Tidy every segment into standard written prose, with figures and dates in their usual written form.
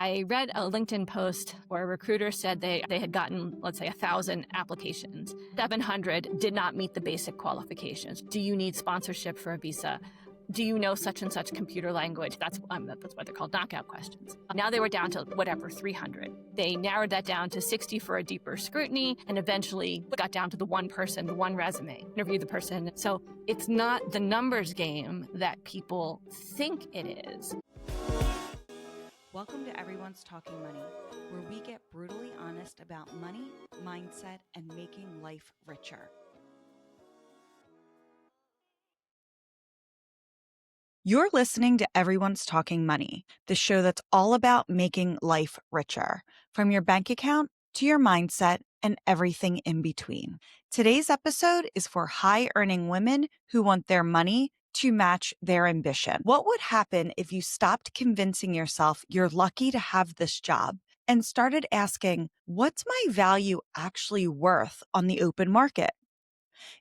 I read a LinkedIn post where a recruiter said they had gotten, let's say, 1,000 applications. 700 did not meet the basic qualifications. Do you need sponsorship for a visa? Do you know such and such computer language? That's why they're called knockout questions. Now they were down to 300. They narrowed that down to 60 for a deeper scrutiny and eventually got down to the one person, the one resume, interview the person. So it's not the numbers game that people think it is. Welcome to Everyone's Talking Money, where we get brutally honest about money, mindset, and making life richer. You're listening to Everyone's Talking Money, the show that's all about making life richer, from your bank account to your mindset and everything in between. Today's episode is for high-earning women who want their money to match their ambition. What would happen if you stopped convincing yourself you're lucky to have this job and started asking, what's my value actually worth on the open market?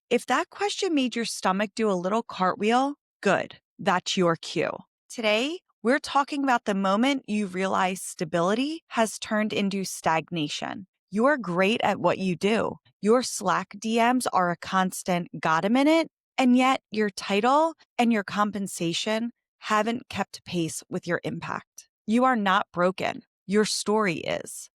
If that question made your stomach do a little cartwheel, good. That's your cue. Today, we're talking about the moment you realize stability has turned into stagnation. You're great at what you do. Your Slack DMs are a constant got a minute, and yet your title and your compensation haven't kept pace with your impact. You are not broken. Your story is.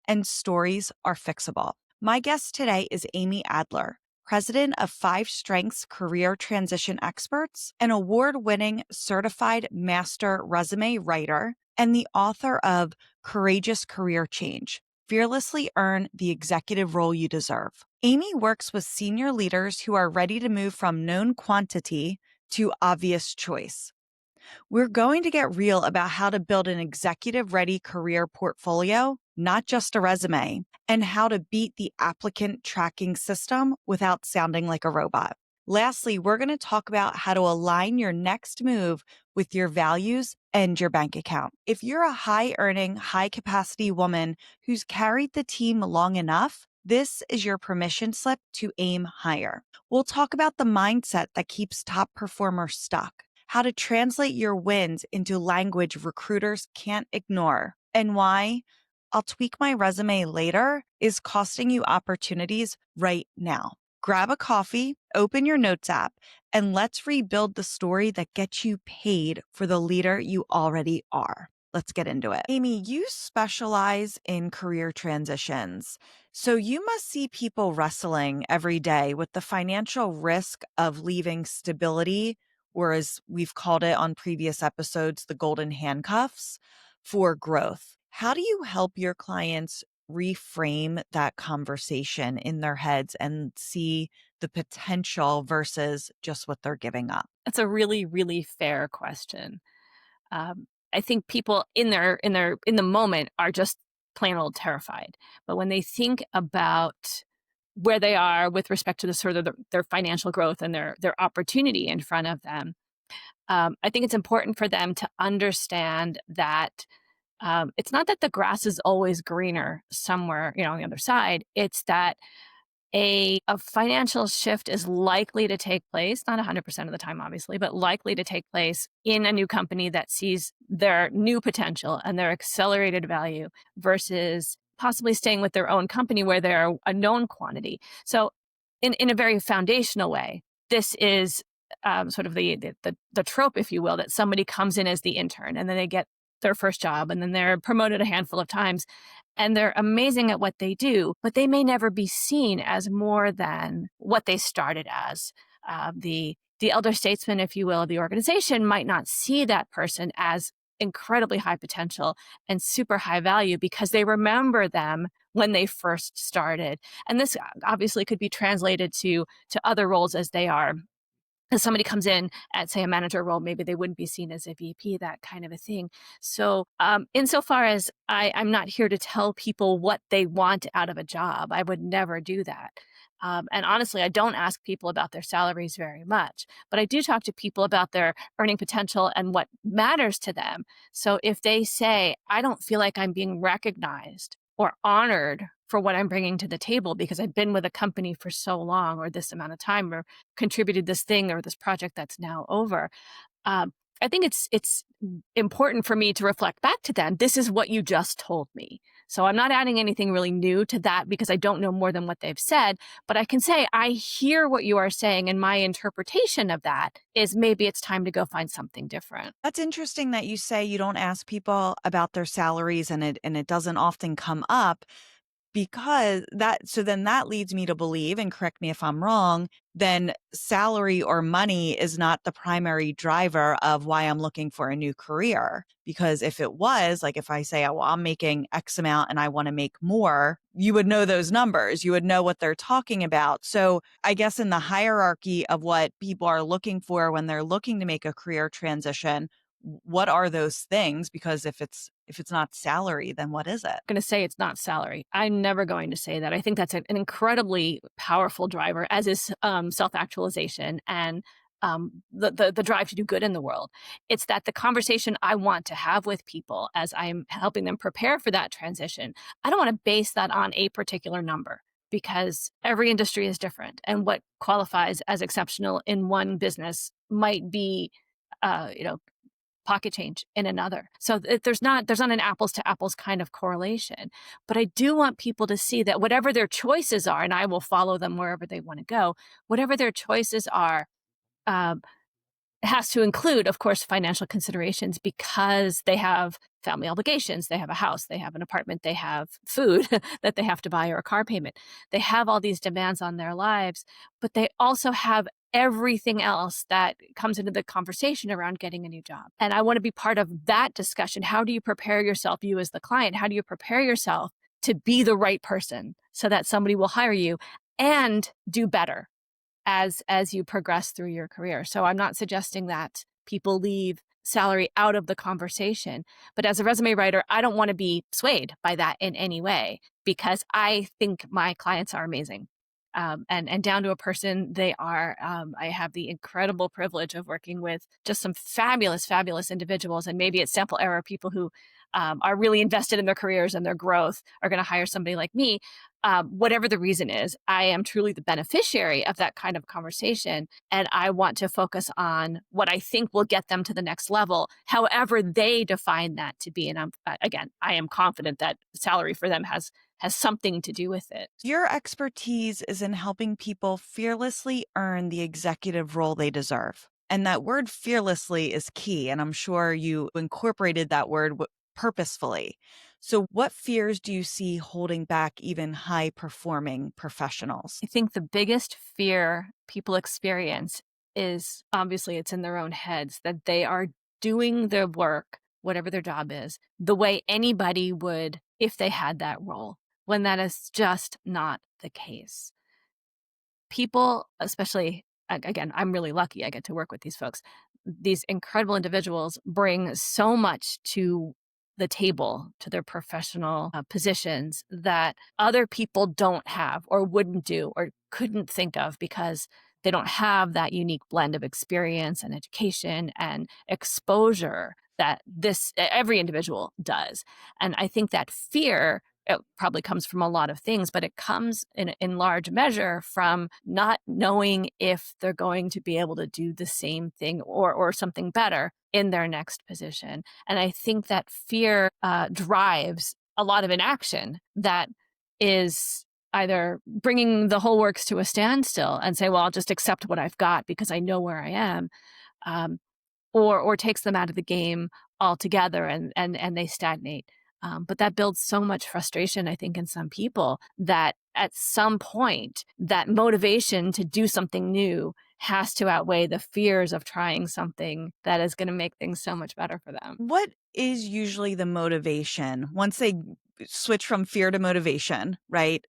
And stories are fixable. My guest today is Amy Adler, president of 5 Strengths Career Transition Experts, an award-winning certified master resume writer, and the author of Courageous Career Change: Fearlessly Earn the Executive Role You Deserve. Amy works with senior leaders who are ready to move from known quantity to obvious choice. We're going to get real about how to build an executive-ready career portfolio, not just a resume, and how to beat the applicant tracking system without sounding like a robot. Lastly, we're going to talk about how to align your next move with your values and your bank account. If you're a high-earning, high-capacity woman who's carried the team long enough, this is your permission slip to aim higher. We'll talk about the mindset that keeps top performers stuck, how to translate your wins into language recruiters can't ignore, and why I'll tweak my resume later is costing you opportunities right now. Grab a coffee, open your notes app, and let's rebuild the story that gets you paid for the leader you already are. Let's get into it. Amy, you specialize in career transitions, so you must see people wrestling every day with the financial risk of leaving stability, or as we've called it on previous episodes, the golden handcuffs, for growth. How do you help your clients reframe that conversation in their heads and see the potential versus just what they're giving up? That's a really, really fair question. I think people in the moment are just plain old terrified. But when they think about where they are with respect to the sort of their financial growth and their opportunity in front of them, I think it's important for them to understand that it's not that the grass is always greener somewhere, on the other side. It's that a financial shift is likely to take place, not 100% of the time, obviously, but likely to take place in a new company that sees their new potential and their accelerated value versus possibly staying with their own company where they're a known quantity. So in a very foundational way, this is sort of the trope, if you will, that somebody comes in as the intern and then they get their first job and then they're promoted a handful of times and they're amazing at what they do, but they may never be seen as more than what they started as. The elder statesman, if you will, of the organization might not see that person as incredibly high potential and super high value because they remember them when they first started. And this obviously could be translated to other roles as they are. As somebody comes in at, say, a manager role, maybe they wouldn't be seen as a VP, that kind of a thing. So insofar as I'm not here to tell people what they want out of a job, I would never do that. And honestly, I don't ask people about their salaries very much, but I do talk to people about their earning potential and what matters to them. So if they say, I don't feel like I'm being recognized or honored for what I'm bringing to the table because I've been with a company for so long or this amount of time or contributed this thing or this project that's now over, I think it's important for me to reflect back to them. This is what you just told me. So I'm not adding anything really new to that because I don't know more than what they've said, but I can say I hear what you are saying and my interpretation of that is maybe it's time to go find something different. That's interesting that you say you don't ask people about their salaries and it doesn't often come up. Because then that leads me to believe, and correct me if I'm wrong, then salary or money is not the primary driver of why I'm looking for a new career. Because if it was, like if I say, oh, well, I'm making X amount and I want to make more, you would know those numbers. You would know what they're talking about. So I guess in the hierarchy of what people are looking for when they're looking to make a career transition, what are those things? Because if it's not salary, then what is it? Going to say it's not salary. I'm never going to say that. I think that's an incredibly powerful driver, as is self actualization and the drive to do good in the world. It's that the conversation I want to have with people as I'm helping them prepare for that transition, I don't want to base that on a particular number because every industry is different, and what qualifies as exceptional in one business might be, you know, pocket change in another. So there's not an apples to apples kind of correlation. But I do want people to see that whatever their choices are, and I will follow them wherever they want to go, whatever their choices are, um, has to include, of course, financial considerations because they have family obligations. They have a house, they have an apartment, they have food that they have to buy or a car payment. They have all these demands on their lives, but they also have everything else that comes into the conversation around getting a new job. And I want to be part of that discussion. How do you prepare yourself, you as the client? How do you prepare yourself to be the right person so that somebody will hire you and do better as you progress through your career. So I'm not suggesting that people leave salary out of the conversation, but as a resume writer, I don't want to be swayed by that in any way because I think my clients are amazing. And down to a person, they are. I have the incredible privilege of working with just some fabulous, fabulous individuals, and maybe it's sample error. People who are really invested in their careers and their growth are going to hire somebody like me, whatever the reason is. I am truly the beneficiary of that kind of conversation. And I want to focus on what I think will get them to the next level, however they define that to be. And again, I am confident that salary for them has something to do with it. Your expertise is in helping people fearlessly earn the executive role they deserve. And that word fearlessly is key. And I'm sure you incorporated that word purposefully. So, what fears do you see holding back even high performing professionals? I think the biggest fear people experience is obviously it's in their own heads that they are doing their work, whatever their job is, the way anybody would if they had that role, when that is just not the case. People, especially, again, I'm really lucky I get to work with these folks. These incredible individuals bring so much to the table, to their professional positions that other people don't have or wouldn't do or couldn't think of because they don't have that unique blend of experience and education and exposure that this every individual does. And I think that fear, it probably comes from a lot of things, but it comes in large measure from not knowing if they're going to be able to do the same thing or something better in their next position. And I think that fear drives a lot of inaction that is either bringing the whole works to a standstill and say, well, I'll just accept what I've got because I know where I am. Um, or takes them out of the game altogether and they stagnate. But that builds so much frustration, I think, in some people that at some point that motivation to do something new has to outweigh the fears of trying something that is going to make things so much better for them. What is usually the motivation once they switch from fear to motivation, right?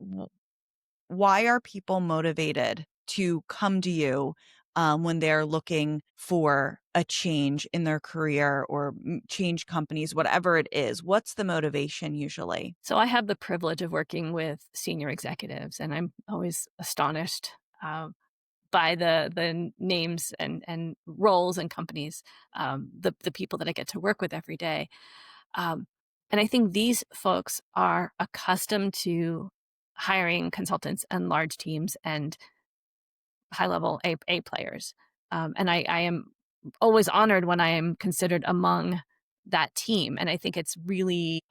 Why are people motivated to come to you when they're looking for a change in their career or change companies, whatever it is? What's the motivation usually? So I have the privilege of working with senior executives, and I'm always astonished by the names and roles and companies, the people that I get to work with every day. Um, and I think these folks are accustomed to hiring consultants and large teams and high level A players. And I am always honored when I am considered among that team. And I think it's really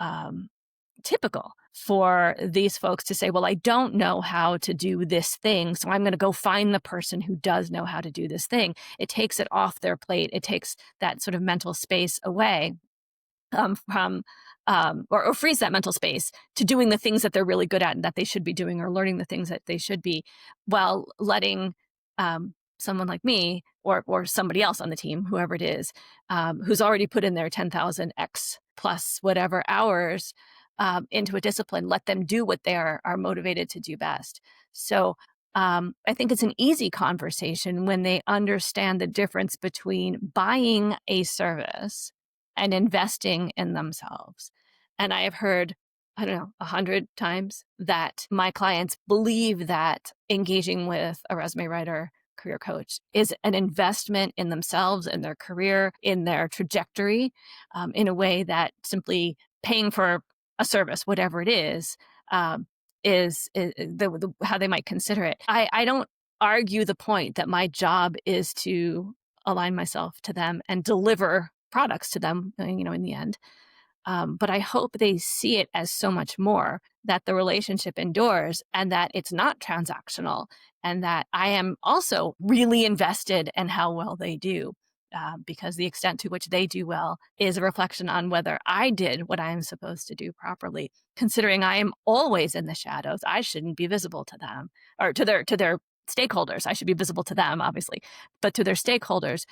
typical for these folks to say, well, I don't know how to do this thing, so I'm going to go find the person who does know how to do this thing. It takes it off their plate. It takes that sort of mental space away from or frees that mental space to doing the things that they're really good at and that they should be doing, or learning the things that they should be, while letting someone like me or somebody else on the team, whoever it is, who's already put in their 10,000 X plus whatever hours into a discipline, let them do what they are motivated to do best. So I think it's an easy conversation when they understand the difference between buying a service and investing in themselves. And I have heard, I don't know, 100 times that my clients believe that engaging with a resume writer, career coach is an investment in themselves, in their career, in their trajectory, in a way that simply paying for a service, whatever it um, is how they might consider it. I don't argue the point that my job is to align myself to them and deliver products to them, in the end. But I hope they see it as so much more, that the relationship endures and that it's not transactional, and that I am also really invested in how well they do. Because the extent to which they do well is a reflection on whether I did what I am supposed to do properly. Considering I am always in the shadows, I shouldn't be visible to them, or to their stakeholders. I should be visible to them, obviously, but to their stakeholders,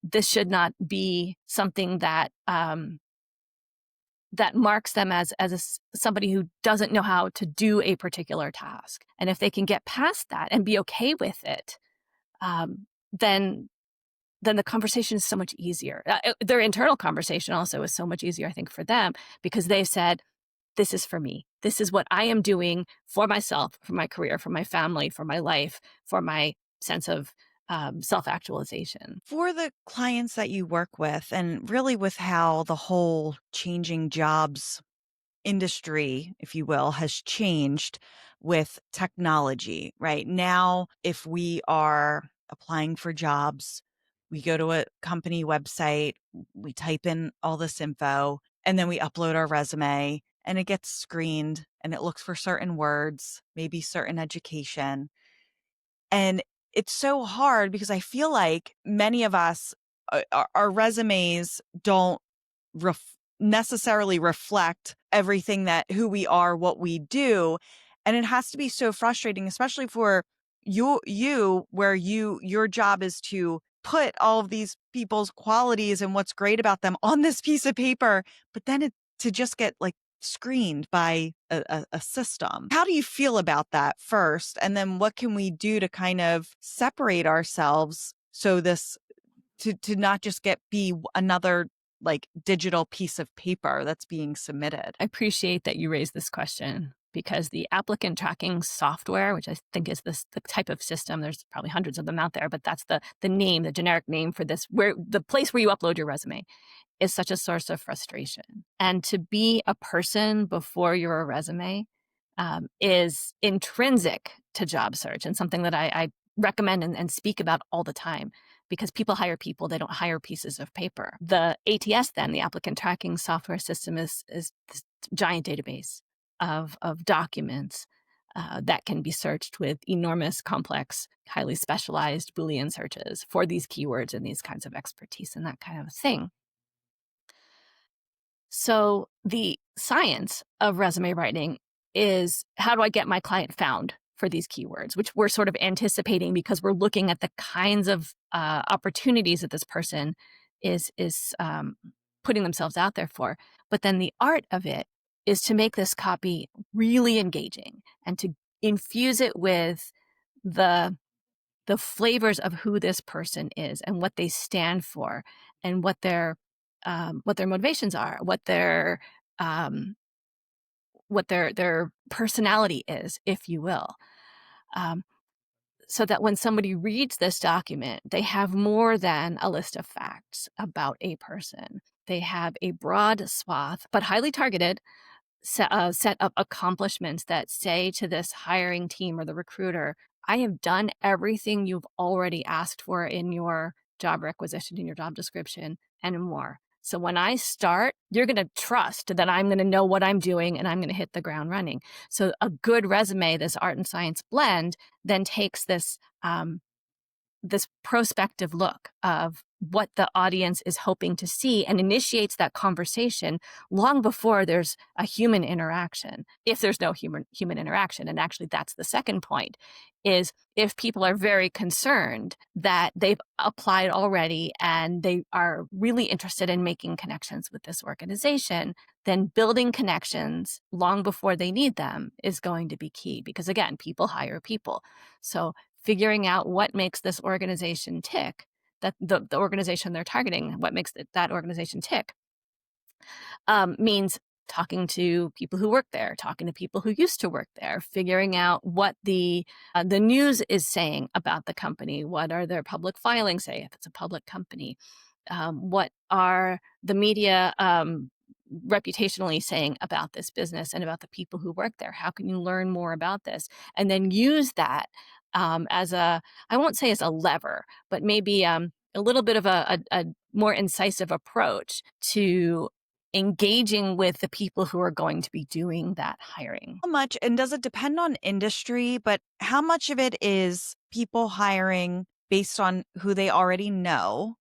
this should not be something that that marks them as somebody who doesn't know how to do a particular task. And if they can get past that and be okay with it, then the conversation is so much easier. Their internal conversation also is so much easier, I think, for them, because they've said, this is for me. This is what I am doing for myself, for my career, for my family, for my life, for my sense of self-actualization. For the clients that you work with, and really with how the whole changing jobs industry, if you will, has changed with technology, right? Now, if we are applying for jobs, we go to a company website, we type in all this info, and then we upload our resume and it gets screened and it looks for certain words, maybe certain education. And it's so hard because I feel like many of us, our resumes don't necessarily reflect everything that who we are, what we do. And it has to be so frustrating, especially for you where your job is to put all of these people's qualities and what's great about them on this piece of paper, but then to just get like screened by a system. How do you feel about that first? And then what can we do to kind of separate ourselves so this to not just be another like digital piece of paper that's being submitted? I appreciate that you raised this question, because the applicant tracking software, which I think is the type of system, there's probably hundreds of them out there, but that's the generic name for this, where the place where you upload your resume, is such a source of frustration. And to be a person before you're a resume is intrinsic to job search, and something that I recommend and speak about all the time, because people hire people, they don't hire pieces of paper. The ATS, then, the applicant tracking software system, is this giant database of documents that can be searched with enormous, complex, highly specialized Boolean searches for these keywords and these kinds of expertise and that kind of thing. So the science of resume writing is, how do I get my client found for these keywords, which we're sort of anticipating because we're looking at the kinds of opportunities that this person is putting themselves out there for. But then the art of it is to make this copy really engaging and to infuse it with the flavors of who this person is and what they stand for, and what their motivations are, um, what their personality is, if you will, um, so that when somebody reads this document, they have more than a list of facts about a person. They have a broad swath, but highly targeted set of accomplishments that say to this hiring team or the recruiter, I have done everything you've already asked for in your job requisition in your job description, and more. So when I start, you're going to trust that I'm going to know what I'm doing and I'm going to hit the ground running. So a good resume, this art and science blend, then takes this prospective look of what the audience is hoping to see and initiates that conversation long before there's a human interaction. If there's no human interaction, and actually that's the second point, is if people are very concerned that they've applied already and they are really interested in making connections with this organization, then building connections long before they need them is going to be key, because again, people hire people. So figuring out what makes this organization tick, that the organization they're targeting, what makes that organization tick, means talking to people who work there, talking to people who used to work there, figuring out what the news is saying about the company. What are their public filings say if it's a public company? What are the media reputationally saying about this business and about the people who work there? How can you learn more about this? And then use that as I won't say as a lever, but maybe a little bit of a more incisive approach to engaging with the people who are going to be doing that hiring. How much, and does it depend on industry, but how much of it is people hiring based on who they already know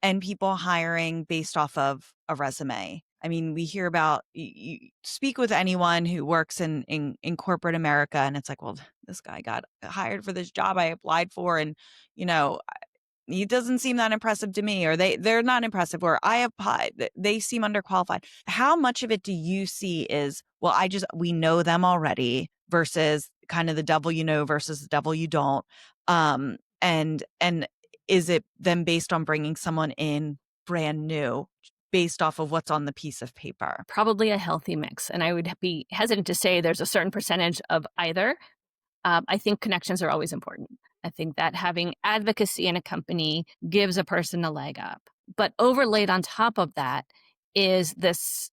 and people hiring based off of a resume? I mean, we hear about, you speak with anyone who works in corporate America, and it's like, well, this guy got hired for this job I applied for, and you know, he doesn't seem that impressive to me, or they're not impressive, or I applied, they seem underqualified. How much of it do you see is, well, we know them already, versus kind of the devil you know versus the devil you don't? And is it then based on bringing someone in brand new based off of what's on the piece of paper? Probably a healthy mix. And I would be hesitant to say there's a certain percentage of either. I think connections are always important. I think that having advocacy in a company gives a person a leg up. But overlaid on top of that is this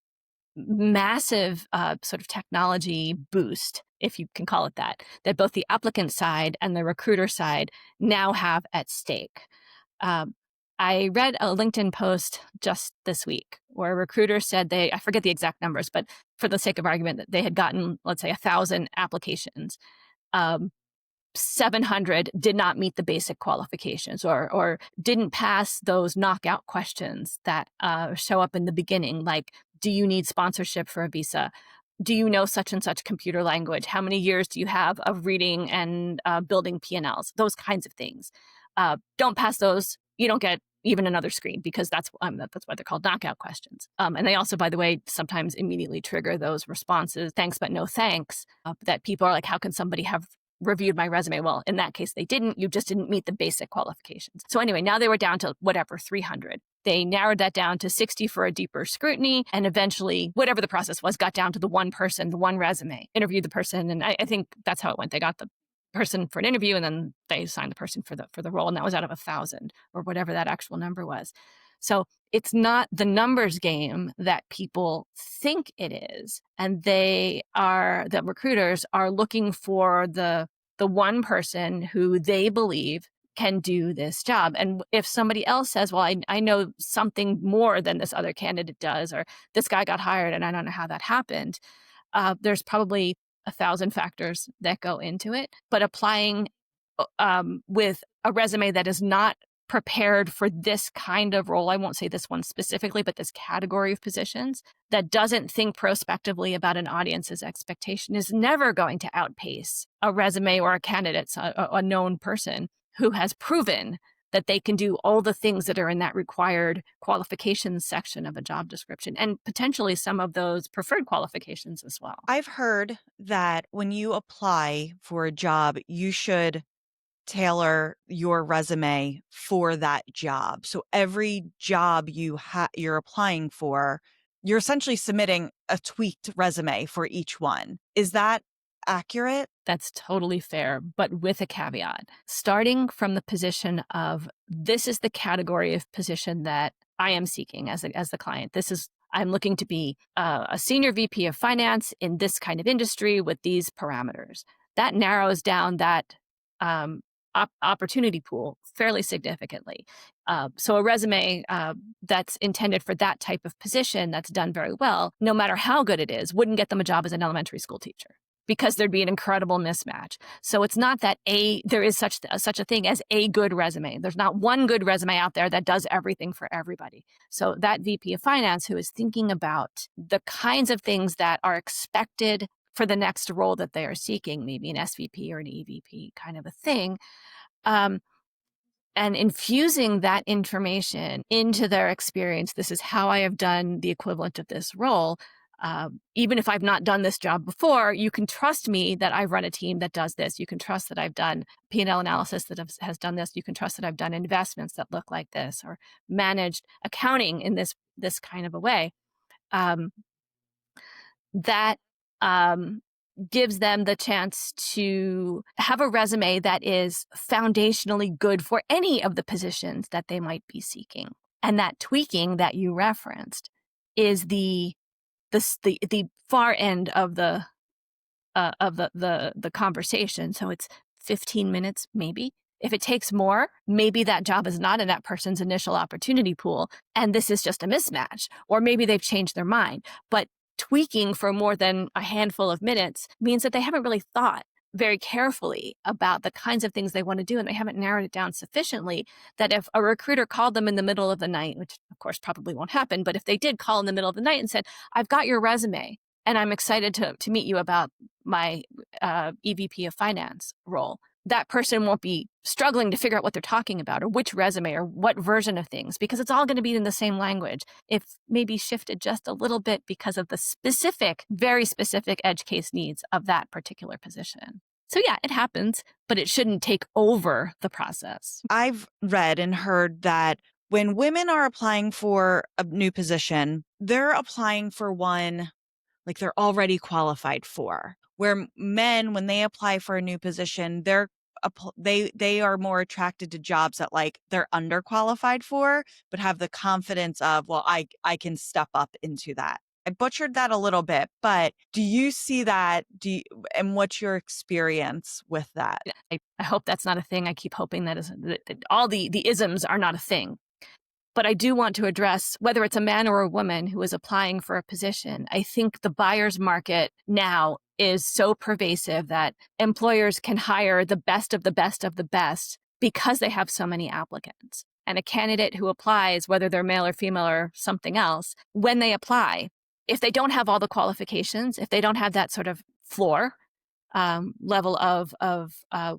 massive sort of technology boost, if you can call it that both the applicant side and the recruiter side now have at stake. Um, I read a LinkedIn post just this week where a recruiter said I forget the exact numbers, but for the sake of argument, that they had gotten, let's say, 1,000 applications. Um, 700 did not meet the basic qualifications, or didn't pass those knockout questions that show up in the beginning, like, do you need sponsorship for a visa? Do you know such and such computer language? How many years do you have of reading and building P&Ls? Those kinds of things. Don't pass those, you don't get even another screen, because that's why they're called knockout questions. And they also, by the way, sometimes immediately trigger those responses, thanks but no thanks, that people are like, how can somebody have reviewed my resume? Well, in that case, they didn't. You just didn't meet the basic qualifications. So anyway, now they were down to whatever, 300. They narrowed that down to 60 for a deeper scrutiny. And eventually, whatever the process was, got down to the one person, the one resume, interviewed the person. And I think that's how it went. They got the person for an interview, and then they assigned the person for the role. And that was out of 1,000 or whatever that actual number was. So it's not the numbers game that people think it is. And the recruiters are looking for the one person who they believe can do this job. And if somebody else says, well, I know something more than this other candidate does, or this guy got hired and I don't know how that happened, there's probably 1,000 factors that go into it. But applying with a resume that is not prepared for this kind of role, I won't say this one specifically, but this category of positions, that doesn't think prospectively about an audience's expectation, is never going to outpace a resume or a candidate's, a known person who has proven that they can do all the things that are in that required qualifications section of a job description, and potentially some of those preferred qualifications as well. I've heard that when you apply for a job, you should tailor your resume for that job. So every job you're applying for, you're essentially submitting a tweaked resume for each one. Is that accurate? That's totally fair, but with a caveat. Starting from the position of, this is the category of position that I am seeking as the client. I'm looking to be a senior VP of finance in this kind of industry with these parameters. That narrows down that opportunity pool fairly significantly. So a resume that's intended for that type of position that's done very well, no matter how good it is, wouldn't get them a job as an elementary school teacher because there'd be an incredible mismatch. So it's not that there is such a thing as a good resume. There's not one good resume out there that does everything for everybody. So that VP of finance who is thinking about the kinds of things that are expected for the next role that they are seeking, maybe an SVP or an EVP kind of a thing, um, and infusing that information into their experience. This is how I have done the equivalent of this role. Even if I've not done this job before, you can trust me that I've run a team that does this. You can trust that I've done P&L analysis that has done this. You can trust that I've done investments that look like this or managed accounting in this kind of a way. Um, that gives them the chance to have a resume that is foundationally good for any of the positions that they might be seeking. And that tweaking that you referenced is the far end of the conversation. So it's 15 minutes, maybe. If it takes more, maybe that job is not in that person's initial opportunity pool, and this is just a mismatch. Or maybe they've changed their mind. But tweaking for more than a handful of minutes means that they haven't really thought very carefully about the kinds of things they want to do, and they haven't narrowed it down sufficiently that if a recruiter called them in the middle of the night, which of course probably won't happen, but if they did call in the middle of the night and said, I've got your resume and I'm excited to meet you about my EVP of finance role, that person won't be struggling to figure out what they're talking about or which resume or what version of things, because it's all going to be in the same language, if maybe shifted just a little bit because of the specific, very specific edge case needs of that particular position. So yeah, it happens, but it shouldn't take over the process. I've read and heard that when women are applying for a new position, they're applying for one like they're already qualified for. Where men, when they apply for a new position, they are more attracted to jobs that like they're underqualified for, but have the confidence of, well, I can step up into that. I butchered that a little bit, but do you see that? And what's your experience with that? I hope that's not a thing. I keep hoping that all the isms are not a thing. But I do want to address whether it's a man or a woman who is applying for a position. I think the buyer's market now is so pervasive that employers can hire the best of the best of the best because they have so many applicants. And a candidate who applies, whether they're male or female or something else, when they apply, if they don't have all the qualifications, if they don't have that sort of floor level of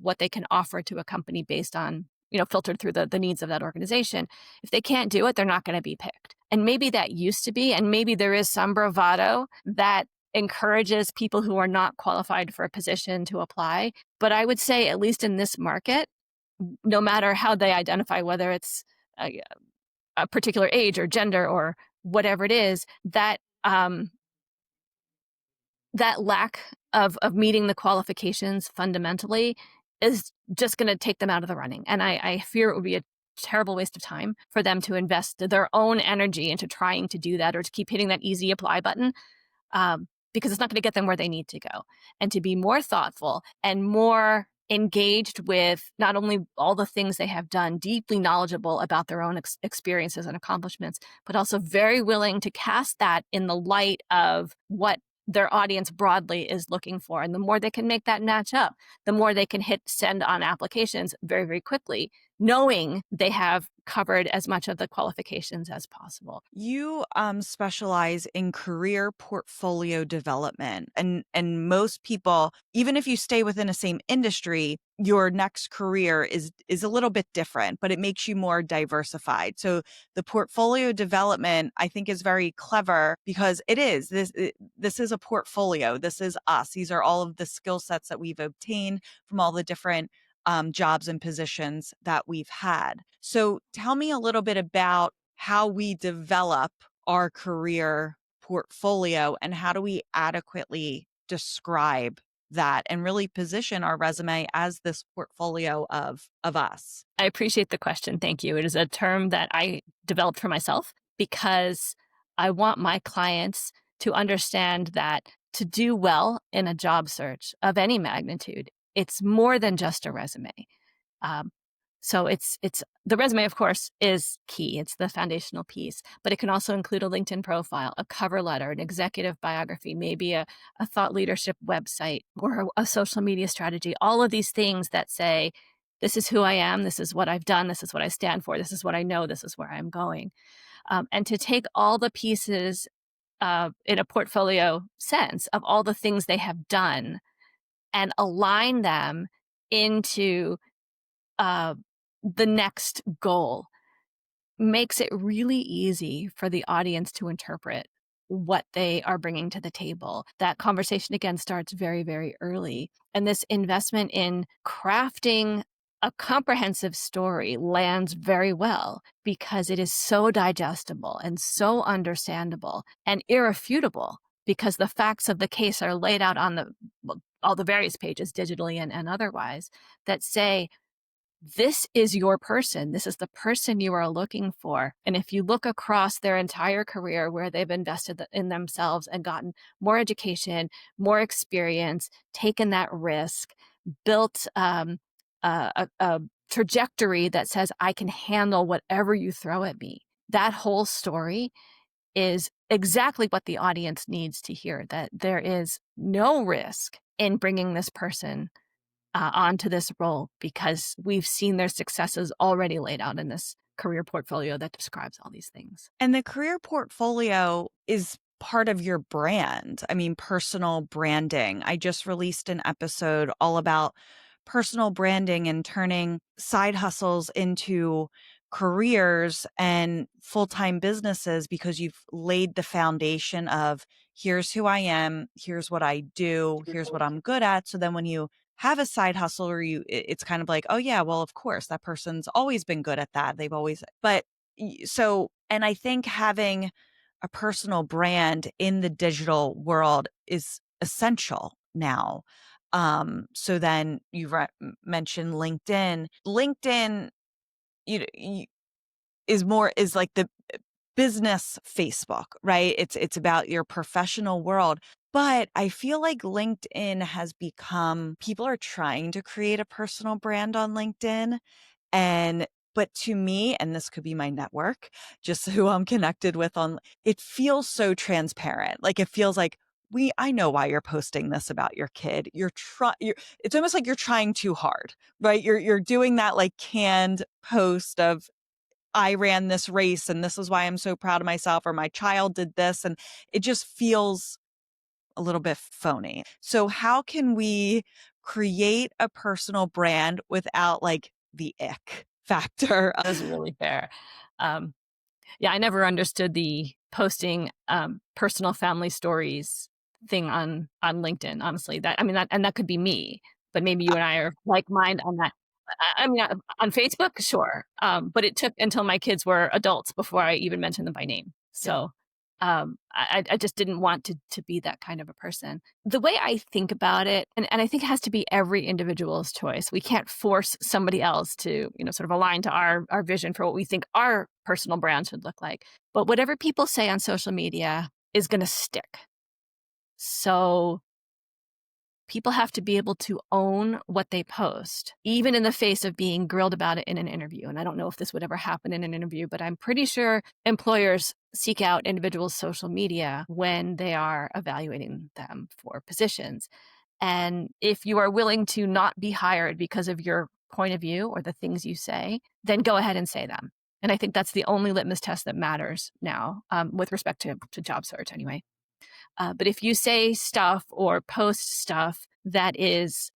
what they can offer to a company based on, filtered through the needs of that organization. If they can't do it, they're not going to be picked. And maybe that used to be, and maybe there is some bravado that encourages people who are not qualified for a position to apply. But I would say, at least in this market, no matter how they identify, whether it's a particular age or gender or whatever it is, that lack of meeting the qualifications fundamentally is just going to take them out of the running. And I fear it would be a terrible waste of time for them to invest their own energy into trying to do that or to keep hitting that easy apply button, because it's not going to get them where they need to go. And to be more thoughtful and more engaged with not only all the things they have done, deeply knowledgeable about their own experiences and accomplishments, but also very willing to cast that in the light of what their audience broadly is looking for. And the more they can make that match up, the more they can hit send on applications very, very quickly, knowing they have covered as much of the qualifications as possible. You specialize in career portfolio development, and most people, even if you stay within the same industry, your next career is a little bit different, but it makes you more diversified. So the portfolio development, I think, is very clever because this is a portfolio. This is us. These are all of the skill sets that we've obtained from all the different jobs and positions that we've had. So tell me a little bit about how we develop our career portfolio and how do we adequately describe that and really position our resume as this portfolio of us. I appreciate the question. Thank you. It is a term that I developed for myself because I want my clients to understand that to do well in a job search of any magnitude, it's more than just a resume. Um, so it's the resume, of course, is key. It's the foundational piece, but it can also include a LinkedIn profile, a cover letter, an executive biography, maybe a thought leadership website or a social media strategy. All of these things that say, this is who I am, this is what I've done, this is what I stand for, this is what I know, this is where I'm going. And to take all the pieces in a portfolio sense of all the things they have done and align them into uh, the next goal makes it really easy for the audience to interpret what they are bringing to the table. That conversation again starts very, very early. And this investment in crafting a comprehensive story lands very well because it is so digestible and so understandable and irrefutable because the facts of the case are laid out on all the various pages digitally and otherwise that say this is your person. This is the person you are looking for. And if you look across their entire career where they've invested in themselves and gotten more education, more experience, taken that risk, built a trajectory that says, I can handle whatever you throw at me. That whole story is exactly what the audience needs to hear, that there is no risk in bringing this person onto this role because we've seen their successes already laid out in this career portfolio that describes all these things. And the career portfolio is part of your brand. I mean, personal branding. I just released an episode all about personal branding and turning side hustles into careers and full-time businesses because you've laid the foundation of here's who I am, here's what I do, here's what I'm good at. So then when you have a side hustle or it's kind of like, oh yeah, well, of course, that person's always been good at that. They've always, but so, and I think having a personal brand in the digital world is essential now. So then mentioned LinkedIn. LinkedIn, is like the business Facebook, right? It's about your professional world. But I feel like LinkedIn has become, people are trying to create a personal brand on LinkedIn. But to me, and this could be my network, just who I'm connected with it feels so transparent. Like it feels like I know why you're posting this about your kid. It's almost like you're trying too hard, right? You're doing that like canned post of I ran this race and this is why I'm so proud of myself, or my child did this. And it just feels a little bit phony. So how can we create a personal brand without like the ick factor? That's really fair. Um, yeah, I never understood the posting personal family stories thing on LinkedIn. Honestly, that could be me, but maybe you and I are like mind on that. On Facebook, sure, but it took until my kids were adults before I even mentioned them by name. Yeah. So I just didn't want to be that kind of a person. The way I think about it, and I think it has to be every individual's choice. We can't force somebody else to, sort of align to our vision for what we think our personal brand should look like. But whatever people say on social media is going to stick. So people have to be able to own what they post, even in the face of being grilled about it in an interview. And I don't know if this would ever happen in an interview, but I'm pretty sure employers seek out individuals' social media when they are evaluating them for positions. And if you are willing to not be hired because of your point of view or the things you say, then go ahead and say them. And I think that's the only litmus test that matters now, with respect to job search anyway. But if you say stuff or post stuff that is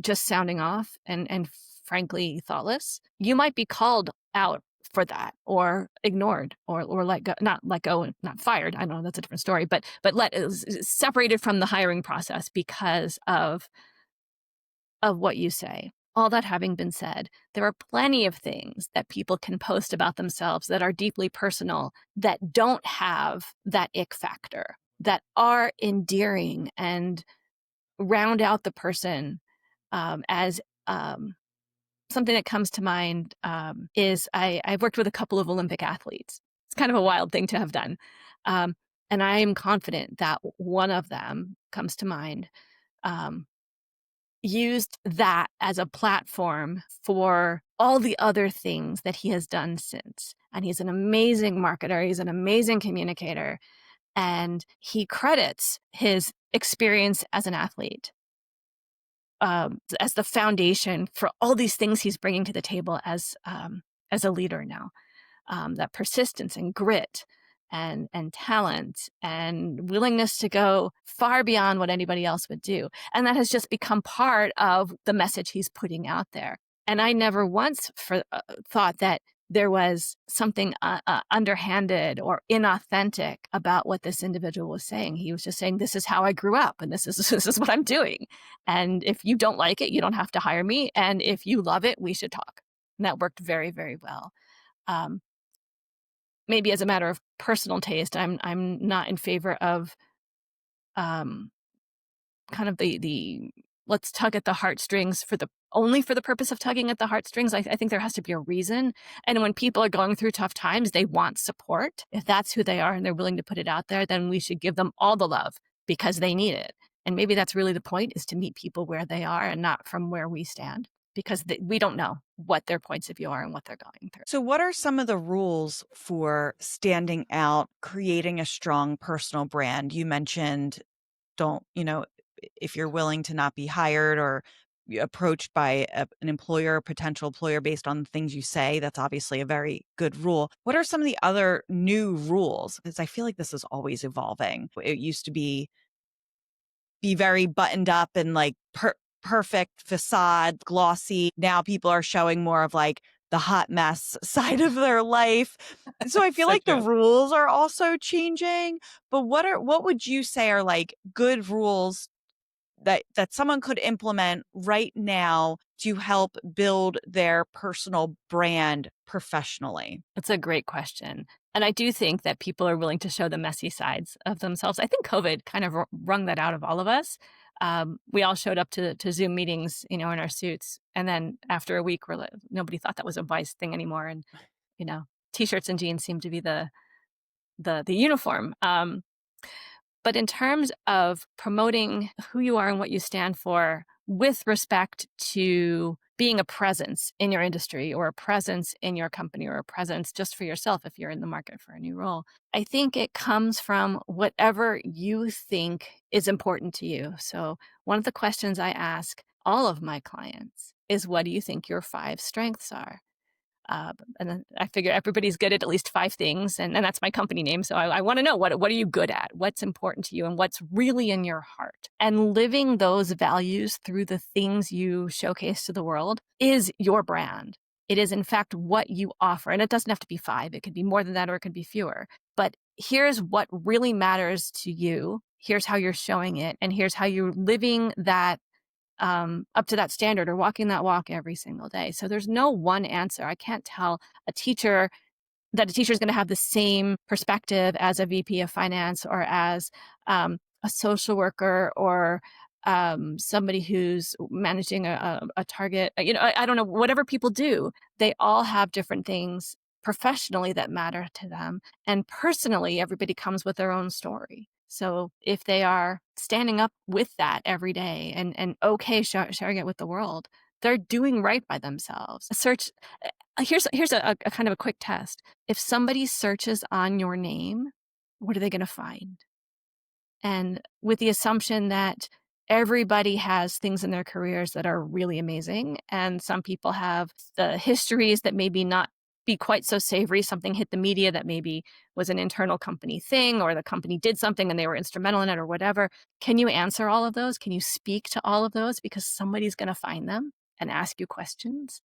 just sounding off and frankly thoughtless, you might be called out for that or ignored or not let go and not fired. I don't know, that's a different story, but separated from the hiring process because of what you say. All that having been said, there are plenty of things that people can post about themselves that are deeply personal that don't have that ick factor, that are endearing and round out the person. As something that comes to mind is I've worked with a couple of Olympic athletes. It's kind of a wild thing to have done. Um, and I am confident that one of them comes to mind. Um, used that as a platform for all the other things that he has done since. And he's an amazing marketer, he's an amazing communicator, and he credits his experience as an athlete as the foundation for all these things he's bringing to the table as a leader now. That persistence and grit and talent and willingness to go far beyond what anybody else would do. And that has just become part of the message he's putting out there. And I never once thought that there was something underhanded or inauthentic about what this individual was saying. He was just saying, "This is how I grew up, and this is this is what I'm doing. And if you don't like it, you don't have to hire me. And if you love it, we should talk." And that worked very, very well. Um, Maybe as a matter of personal taste, I'm not in favor of um, kind of the let's tug at the heartstrings for the only for the purpose of tugging at the heartstrings. I think there has to be a reason. And when people are going through tough times, they want support. If that's who they are and they're willing to put it out there, then we should give them all the love because they need it. And maybe that's really the point, is to meet people where they are and not from where we stand, because we don't know what their points of view are and what they're going through. So, what are some of the rules for standing out, creating a strong personal brand? You mentioned don't, if you're willing to not be hired or approached by an employer, a potential employer based on things you say, that's obviously a very good rule. What are some of the other new rules? Because I feel like this is always evolving. It used to be very buttoned up and like perfect facade, glossy. Now people are showing more of like the hot mess side of their life. So I feel So like the true. rules are also changing. But what would you say are like good rules that someone could implement right now to help build their personal brand professionally? That's a great question. And I do think that people are willing to show the messy sides of themselves. I think COVID kind of wrung that out of all of us. We all showed up to Zoom meetings, in our suits, and then after a week, nobody thought that was a wise thing anymore. And you know, t-shirts and jeans seem to be the uniform. But in terms of promoting who you are and what you stand for with respect to being a presence in your industry or a presence in your company or a presence just for yourself if you're in the market for a new role, I think it comes from whatever you think is important to you. So, one of the questions I ask all of my clients is, what do you think your 5 strengths are? And then I figure everybody's good at least 5 things, and that's my company name. So I want to know, what are you good at? What's important to you, and what's really in your heart? And living those values through the things you showcase to the world is your brand. It is, in fact, what you offer. And it doesn't have to be 5. It could be more than that, or it could be fewer. But here's what really matters to you. Here's how you're showing it. And here's how you're living that up to that standard or walking that walk every single day. So there's no one answer. I can't tell a teacher that a teacher is going to have the same perspective as a VP of finance or as a social worker or somebody who's managing a target. I don't know, whatever people do, they all have different things professionally that matter to them. And personally, everybody comes with their own story. So if they are standing up with that every day and okay sharing it with the world, they're doing right by themselves. Here's a kind of a quick test. If somebody searches on your name, what are they going to find? And with the assumption that everybody has things in their careers that are really amazing, and some people have the histories that maybe not be quite so savory. Something hit the media that maybe was an internal company thing, or the company did something and they were instrumental in it, or whatever. Can you answer all of those? Can you speak to all of those? Because somebody's going to find them and ask you questions.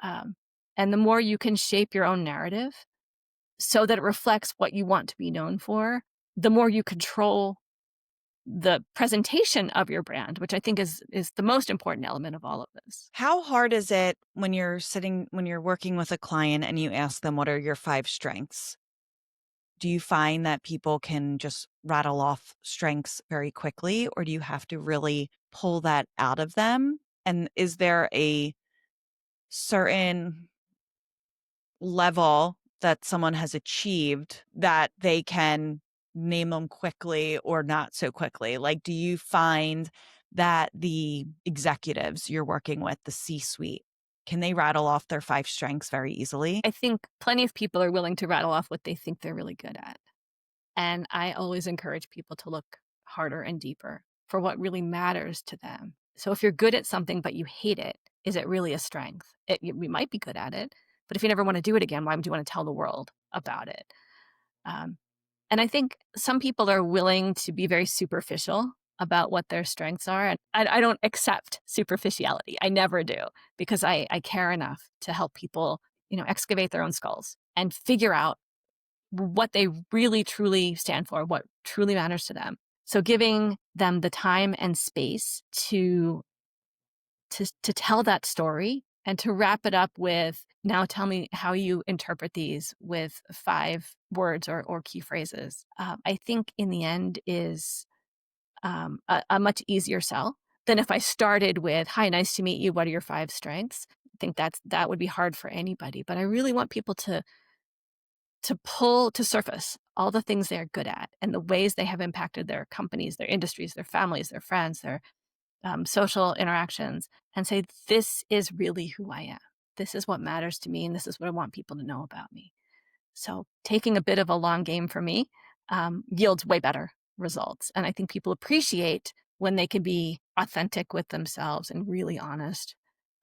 Um, and the more you can shape your own narrative so that it reflects what you want to be known for, the more you control the presentation of your brand, which I think is the most important element of all of this. How hard is it when you're working with a client and you ask them, what are your 5 strengths? Do you find that people can just rattle off strengths very quickly, or do you have to really pull that out of them? And is there a certain level that someone has achieved that they can name them quickly or not so quickly? Like, do you find that the executives you're working with, the C-suite, can they rattle off their 5 strengths very easily? I think plenty of people are willing to rattle off what they think they're really good at. And I always encourage people to look harder and deeper for what really matters to them. So if you're good at something but you hate it, is it really a strength? We might be good at it, but if you never want to do it again, why would you want to tell the world about it? Um, and I think some people are willing to be very superficial about what their strengths are. And I don't accept superficiality. I never do, because I care enough to help people, excavate their own skulls and figure out what they really truly stand for, what truly matters to them. So giving them the time and space to tell that story and to wrap it up with, now tell me how you interpret these with 5 words or key phrases, I think in the end is a much easier sell than if I started with, hi, nice to meet you. What are your 5 strengths? I think that would be hard for anybody, but I really want people to pull to surface all the things they're good at and the ways they have impacted their companies, their industries, their families, their friends, their social interactions, and say, this is really who I am. This is what matters to me, and this is what I want people to know about me. So taking a bit of a long game for me yields way better results. And I think people appreciate when they can be authentic with themselves and really honest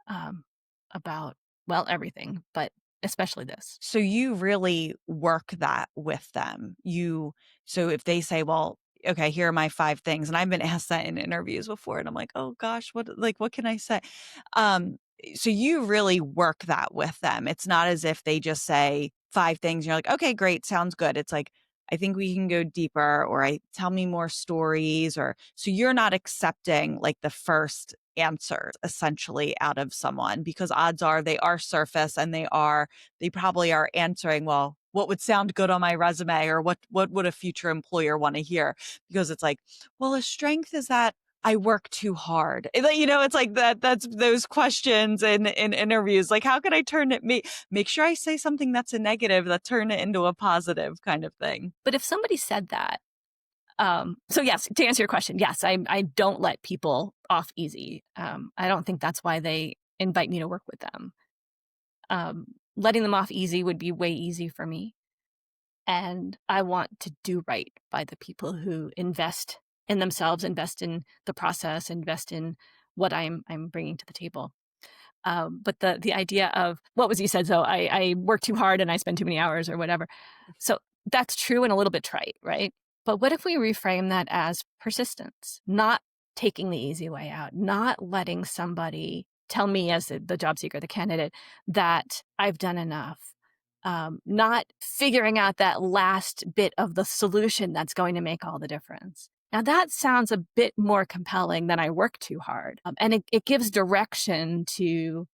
um, about, well, everything, but especially this. So you really work that with them. So if they say, well, okay, here are my 5 things. And I've been asked that in interviews before. And I'm like, oh gosh, what can I say? Um, so you really work that with them. It's not as if they just say 5 things. And you're like, okay, great. Sounds good. It's like, I think we can go deeper, or tell me more stories, or so you're not accepting like the first answer essentially out of someone, because odds are they are surface and they probably are answering, well, what would sound good on my resume, or what would a future employer want to hear? Because it's like, well, a strength is that I work too hard. It's like that's those questions in interviews. Like, how can I make sure I say something that's a negative that turn it into a positive kind of thing? But if somebody said that, so yes, to answer your question, yes, I don't let people off easy. I don't think that's why they invite me to work with them. Letting them off easy would be way easy for me. And I want to do right by the people who invest in themselves, invest in the process, invest in what I'm bringing to the table. But the idea of what was you said, so I work too hard and I spend too many hours or whatever. So that's true and a little bit trite, right? But what if we reframe that as persistence, not taking the easy way out, not letting somebody tell me as the job seeker, the candidate, that I've done enough, not figuring out that last bit of the solution that's going to make all the difference. Now, that sounds a bit more compelling than I work too hard. And it gives direction to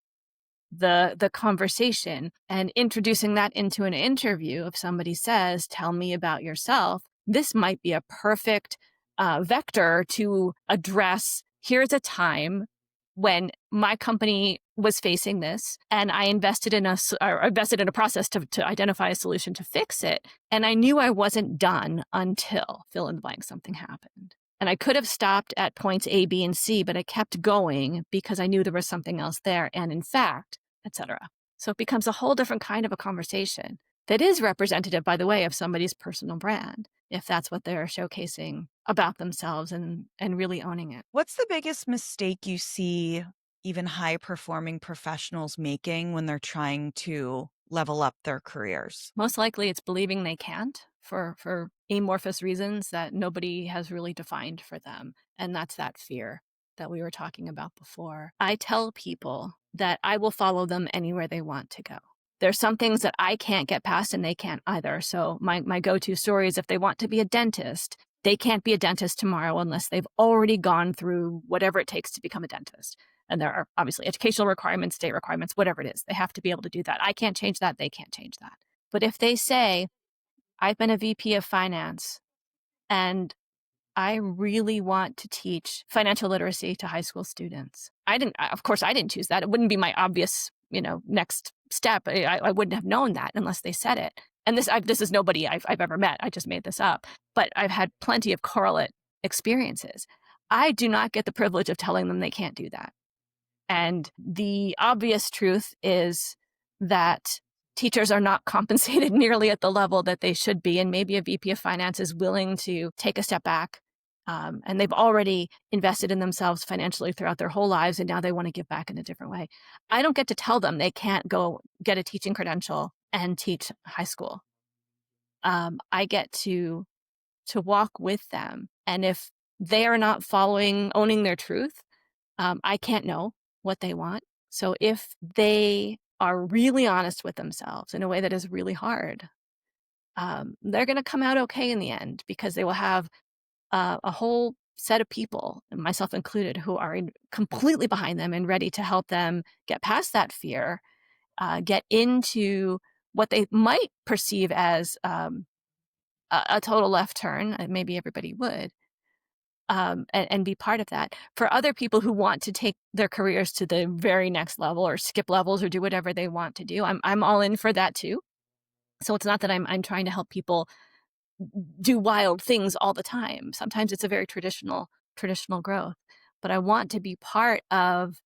the conversation, and introducing that into an interview. If somebody says, tell me about yourself, this might be a perfect vector to address, here's a time when my company was facing this and I invested in a process to identify a solution to fix it. And I knew I wasn't done until fill in the blank, something happened. And I could have stopped at points A, B, and C, but I kept going because I knew there was something else there. And in fact, etc. So it becomes a whole different kind of a conversation that is representative, by the way, of somebody's personal brand, if that's what they're showcasing about themselves and really owning it. What's the biggest mistake you see even high performing professionals making when they're trying to level up their careers? Most likely it's believing they can't for amorphous reasons that nobody has really defined for them. And that's that fear that we were talking about before. I tell people that I will follow them anywhere they want to go. There's some things that I can't get past and they can't either. So my go-to story is, if they want to be a dentist, they can't be a dentist tomorrow unless they've already gone through whatever it takes to become a dentist. And there are obviously educational requirements, state requirements, whatever it is. They have to be able to do that. I can't change that. They can't change that. But if they say, I've been a VP of finance and I really want to teach financial literacy to high school students. Of course, I didn't choose that. It wouldn't be my obvious, next step. I wouldn't have known that unless they said it. And this is nobody I've ever met. I just made this up. But I've had plenty of correlate experiences. I do not get the privilege of telling them they can't do that. And the obvious truth is that teachers are not compensated nearly at the level that they should be. And maybe a VP of finance is willing to take a step back. And they've already invested in themselves financially throughout their whole lives, and now they want to give back in a different way. I don't get to tell them they can't go get a teaching credential and teach high school. I get to walk with them. And if they are not owning their truth, I can't know what they want. So if they are really honest with themselves in a way that is really hard, they're going to come out okay in the end, because they will have a whole set of people, myself included, who are completely behind them and ready to help them get past that fear, get into what they might perceive as a total left turn. Maybe everybody would. And be part of that. For other people who want to take their careers to the very next level, or skip levels, or do whatever they want to do, I'm all in for that too. So it's not that I'm trying to help people do wild things all the time. Sometimes it's a very traditional growth, but I want to be part of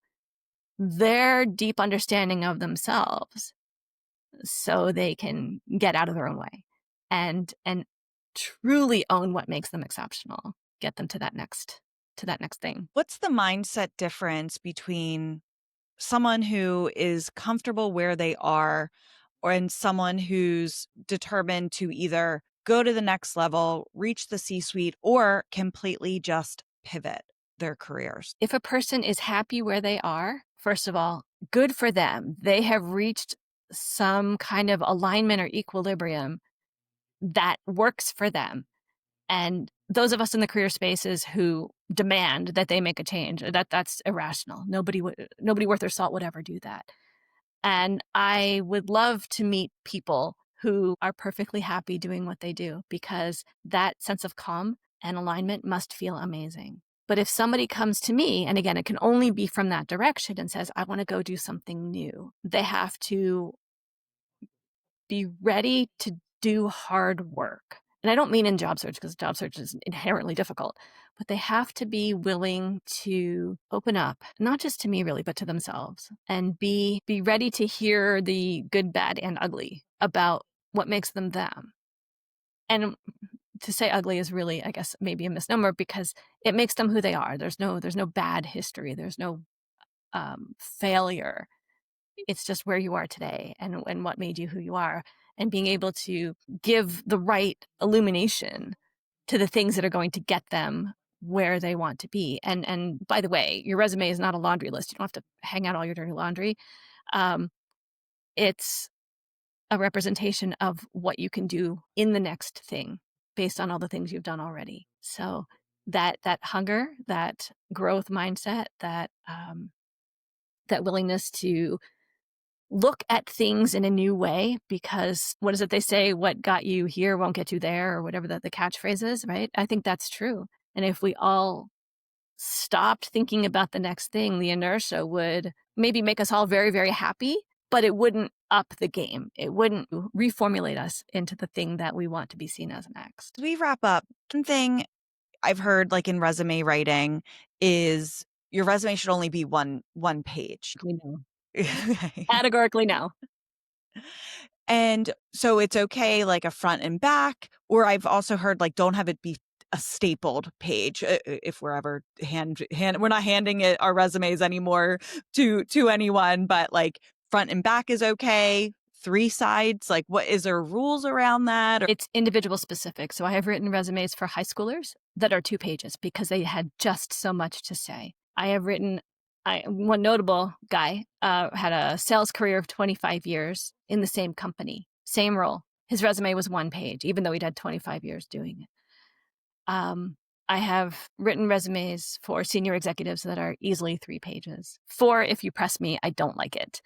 their deep understanding of themselves, so they can get out of their own way and truly own what makes them exceptional, get them to that next thing. What's the mindset difference between someone who is comfortable where they are and someone who's determined to either go to the next level, reach the C-suite, or completely just pivot their careers? If a person is happy where they are, first of all, good for them. They have reached some kind of alignment or equilibrium that works for them. And those of us in the career spaces who demand that they make a change, that's irrational. Nobody worth their salt would ever do that. And I would love to meet people who are perfectly happy doing what they do, because that sense of calm and alignment must feel amazing. But if somebody comes to me, and again, it can only be from that direction, and says, I want to go do something new, they have to be ready to do hard work. And I don't mean in job search, because job search is inherently difficult, but they have to be willing to open up, not just to me really, but to themselves, and be ready to hear the good, bad, and ugly about what makes them them. And to say ugly is really, I guess, maybe a misnomer, because it makes them who they are. There's no bad history. There's no failure. It's just where you are today, and what made you who you are, and being able to give the right illumination to the things that are going to get them where they want to be. And by the way, your resume is not a laundry list. You don't have to hang out all your dirty laundry. Um, it's a representation of what you can do in the next thing based on all the things you've done already. So that hunger, that growth mindset, that willingness to look at things in a new way, because what is it they say? What got you here won't get you there, or whatever the catchphrase is, right? I think that's true. And if we all stopped thinking about the next thing, the inertia would maybe make us all very, very happy, but it wouldn't up the game. It wouldn't reformulate us into the thing that we want to be seen as next. As we wrap up, something I've heard, like in resume writing, is your resume should only be one page. We know. Categorically no. And so it's okay, like a front and back, or I've also heard, like, don't have it be a stapled page, if we're ever we're not handing it our resumes anymore to anyone, but like front and back is okay. 3 sides, like, what is there rules around that? Or It's individual specific. So I have written resumes for high schoolers that are 2 pages, because they had just so much to say. I have written, one notable guy had a sales career of 25 years in the same company, same role. His resume was 1 page, even though he'd had 25 years doing it. I have written resumes for senior executives that are easily 3 pages. 4, if you press me, I don't like it.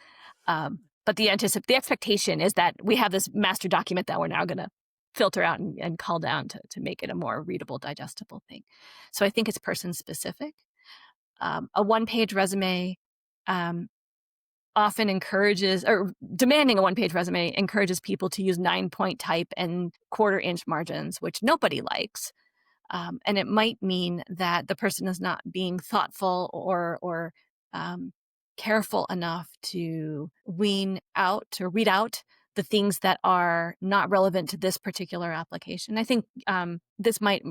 But the expectation is that we have this master document that we're now going to filter out and cull down to make it a more readable, digestible thing. So I think it's person specific. A 1-page resume often encourages, or demanding a 1-page resume encourages people to use 9-point type and 1/4 inch margins, which nobody likes. And it might mean that the person is not being thoughtful or um, careful enough to wean out or weed out the things that are not relevant to this particular application. I think this might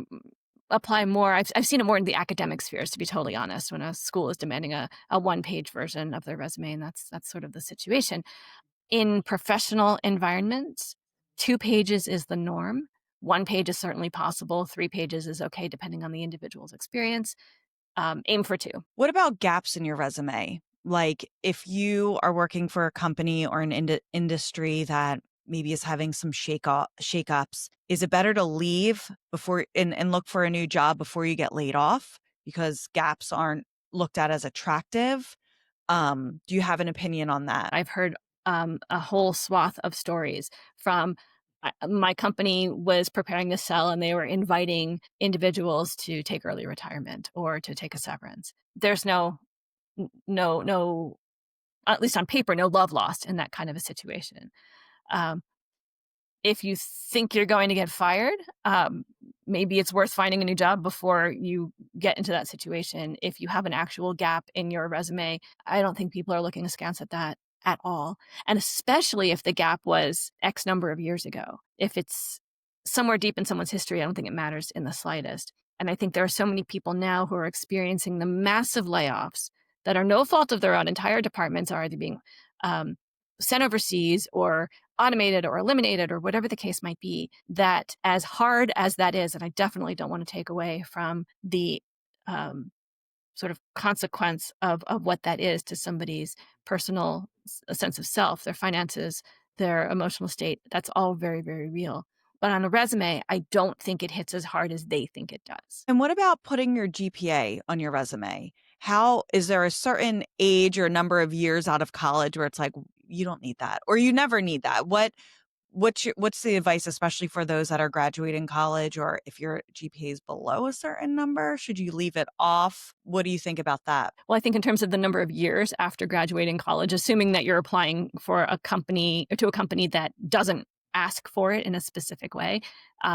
apply more. I've seen it more in the academic spheres, to be totally honest, when a school is demanding a one-page version of their resume, and that's sort of the situation. In professional environments, 2 pages is the norm. 1 page is certainly possible. 3 pages is okay depending on the individual's experience. Aim for 2. What about gaps in your resume? Like if you are working for a company or an industry that maybe is having some shakeups, is it better to leave before and look for a new job before you get laid off because gaps aren't looked at as attractive? Do you have an opinion on that? I've heard a whole swath of stories from my company was preparing to sell and they were inviting individuals to take early retirement or to take a severance. There's no, at least on paper, no love lost in that kind of a situation. Um, if you think you're going to get fired, maybe it's worth finding a new job before you get into that situation. If you have an actual gap in your resume, I don't think people are looking askance at that at all. And especially if the gap was X number of years ago. If it's somewhere deep in someone's history, I don't think it matters in the slightest. And I think there are so many people now who are experiencing the massive layoffs that are no fault of their own. Entire departments are either being sent overseas or automated or eliminated or whatever the case might be, that as hard as that is, and I definitely don't want to take away from the sort of consequence of what that is to somebody's personal sense of self, their finances, their emotional state, that's all very, very real. But on a resume, I don't think it hits as hard as they think it does. And what about putting your GPA on your resume? How is there a certain age or number of years out of college where it's like you don't need that or you never need that? What's the advice, especially for those that are graduating college, or if your GPA is below a certain number, should you leave it off? What do you think about that? Well, I think in terms of the number of years after graduating college, assuming that you're applying for a company or to a company that doesn't ask for it in a specific way,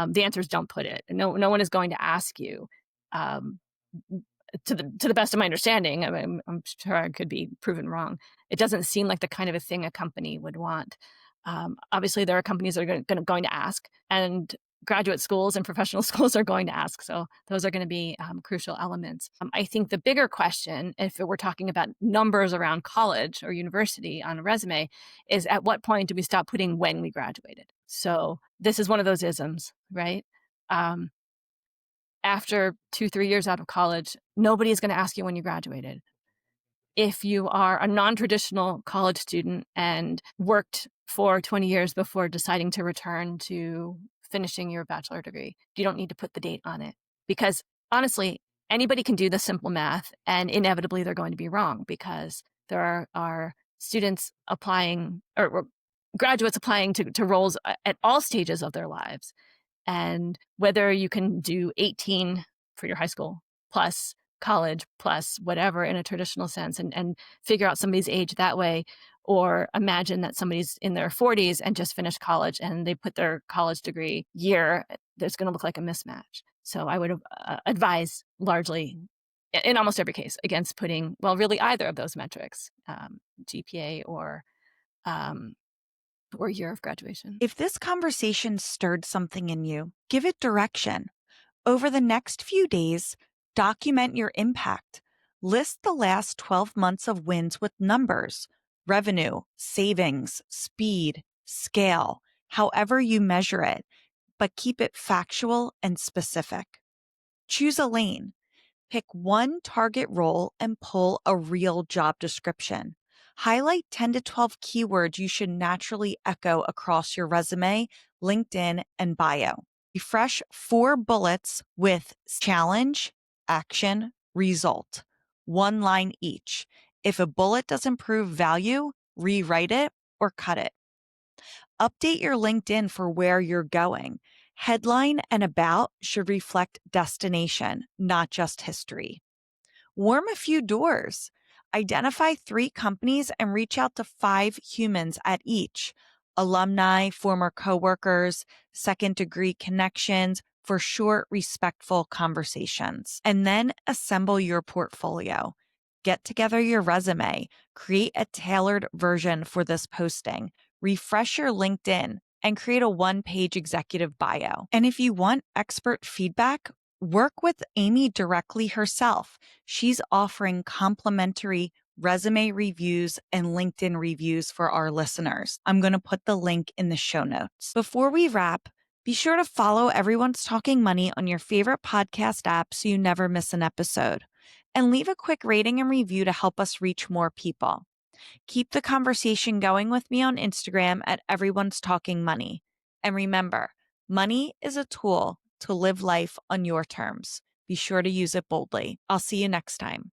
the answer is don't put it. No one is going to ask you. Um, to the best of my understanding, I'm sure I could be proven wrong. It doesn't seem like the kind of a thing a company would want. Obviously, there are companies that are going to ask, and graduate schools and professional schools are going to ask. So those are going to be crucial elements. I think the bigger question, if we're talking about numbers around college or university on a resume, is at what point do we stop putting when we graduated? So this is one of those isms, right? Um, After 2, 3 years out of college, nobody is going to ask you when you graduated. If you are a non-traditional college student and worked for 20 years before deciding to return to finishing your bachelor degree, you don't need to put the date on it. Because honestly, anybody can do the simple math, and inevitably they're going to be wrong because there are students applying or graduates applying to roles at all stages of their lives. And whether you can do 18 for your high school plus college plus whatever in a traditional sense and figure out somebody's age that way, or imagine that somebody's in their 40s and just finished college and they put their college degree year, there's going to look like a mismatch. So I would advise largely in almost every case against putting, well, really either of those metrics, GPA um, or year of graduation. If this conversation stirred something in you, give it direction. Over the next few days, document your impact. List the last 12 months of wins with numbers, revenue, savings, speed, scale, however you measure it, but keep it factual and specific. Choose a lane. Pick one target role and pull a real job description. Highlight 10 to 12 keywords you should naturally echo across your resume, LinkedIn, and bio. Refresh 4 bullets with challenge, action, result. 1 line each. If a bullet doesn't prove value, rewrite it or cut it. Update your LinkedIn for where you're going. Headline and about should reflect destination, not just history. Warm a few doors. Identify 3 companies and reach out to 5 humans at each. alumni, former coworkers, second-degree connections for short, respectful conversations. And then assemble your portfolio. Get together your resume, create a tailored version for this posting, refresh your LinkedIn, and create a one-page executive bio. And if you want expert feedback, work with Amy directly herself. She's offering complimentary resume reviews and LinkedIn reviews for our listeners. I'm going to put the link in the show notes. Before we wrap, be sure to follow Everyone's Talking Money on your favorite podcast app so you never miss an episode. And leave a quick rating and review to help us reach more people. Keep the conversation going with me on Instagram at Everyone's Talking Money. And remember, money is a tool to live life on your terms. Be sure to use it boldly. I'll see you next time.